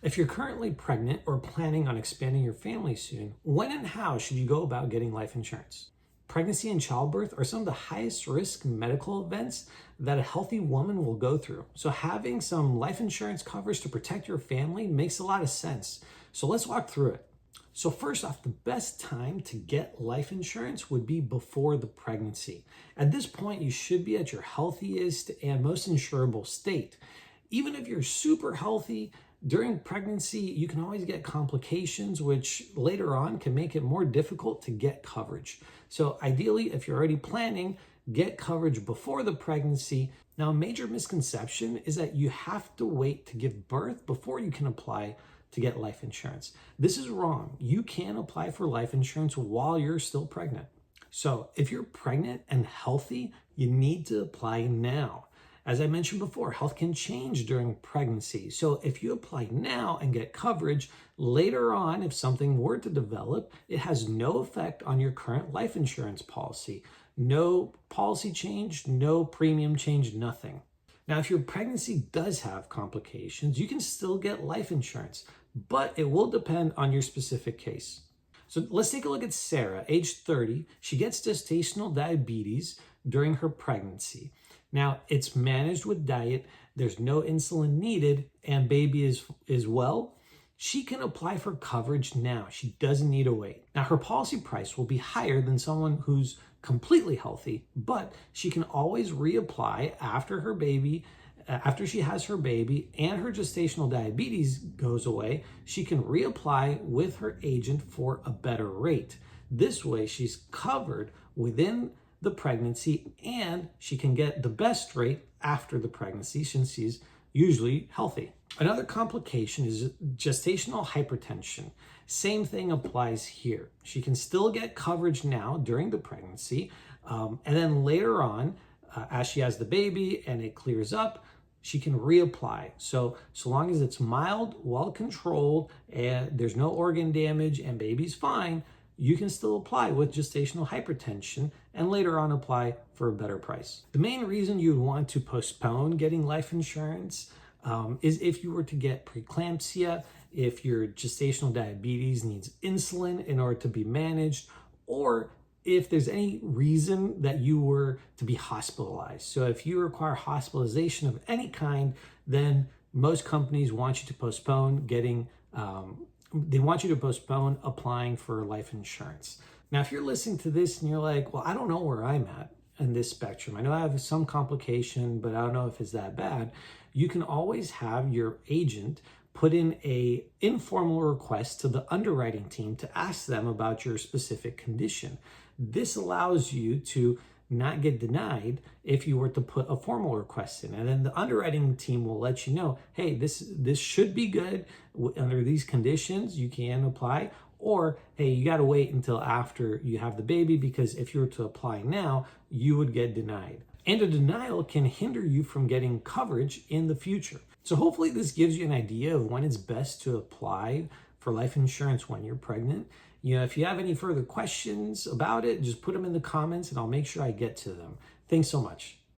If you're currently pregnant or planning on expanding your family soon, when and how should you go about getting life insurance? Pregnancy and childbirth are some of the highest risk medical events that a healthy woman will go through. So having some life insurance coverage to protect your family makes a lot of sense. So let's walk through it. So first off, the best time to get life insurance would be before the pregnancy. At this point, you should be at your healthiest and most insurable state. Even if you're super healthy, during pregnancy, you can always get complications, which later on can make it more difficult to get coverage. So ideally, if you're already planning, get coverage before the pregnancy. Now, a major misconception is that you have to wait to give birth before you can apply to get life insurance. This is wrong. You can apply for life insurance while you're still pregnant. So if you're pregnant and healthy, you need to apply now. As I mentioned before, health can change during pregnancy. So if you apply now and get coverage, later on, if something were to develop, it has no effect on your current life insurance policy. No policy change, no premium change, nothing. Now, if your pregnancy does have complications, you can still get life insurance, but it will depend on your specific case. So let's take a look at Sarah, age 30. She gets gestational diabetes during her pregnancy. Now, it's managed with diet, there's no insulin needed, and baby is well. She can apply for coverage now. She doesn't need to wait. Now, her policy price will be higher than someone who's completely healthy, but she can always reapply after her baby, after she has her baby and her gestational diabetes goes away. She can reapply with her agent for a better rate. This way, she's covered within the pregnancy and she can get the best rate after the pregnancy since she's usually healthy. Another complication is gestational hypertension. Same thing applies here. She can still get coverage now during the pregnancy, and then later on, as she has the baby and it clears up, she can reapply. So long as it's mild, well controlled, and there's no organ damage and baby's fine, you can still apply with gestational hypertension and later on apply for a better price. The main reason you'd want to postpone getting life insurance is if you were to get preeclampsia, if your gestational diabetes needs insulin in order to be managed, or if there's any reason that you were to be hospitalized. So if you require hospitalization of any kind, then most companies want you to postpone applying for life insurance. Now, if you're listening to this and you're like, well, I don't know where I'm at in this spectrum. I know I have some complication, but I don't know if it's that bad. You can always have your agent put in an informal request to the underwriting team to ask them about your specific condition. This allows you to not get denied if you were to put a formal request in. And then the underwriting team will let you know, hey, this should be good. Under these conditions, you can apply. Or, hey, you got to wait until after you have the baby, because if you were to apply now, you would get denied. And a denial can hinder you from getting coverage in the future. So hopefully this gives you an idea of when it's best to apply for life insurance when you're pregnant. If you have any further questions about it, just put them in the comments and I'll make sure I get to them. Thanks so much.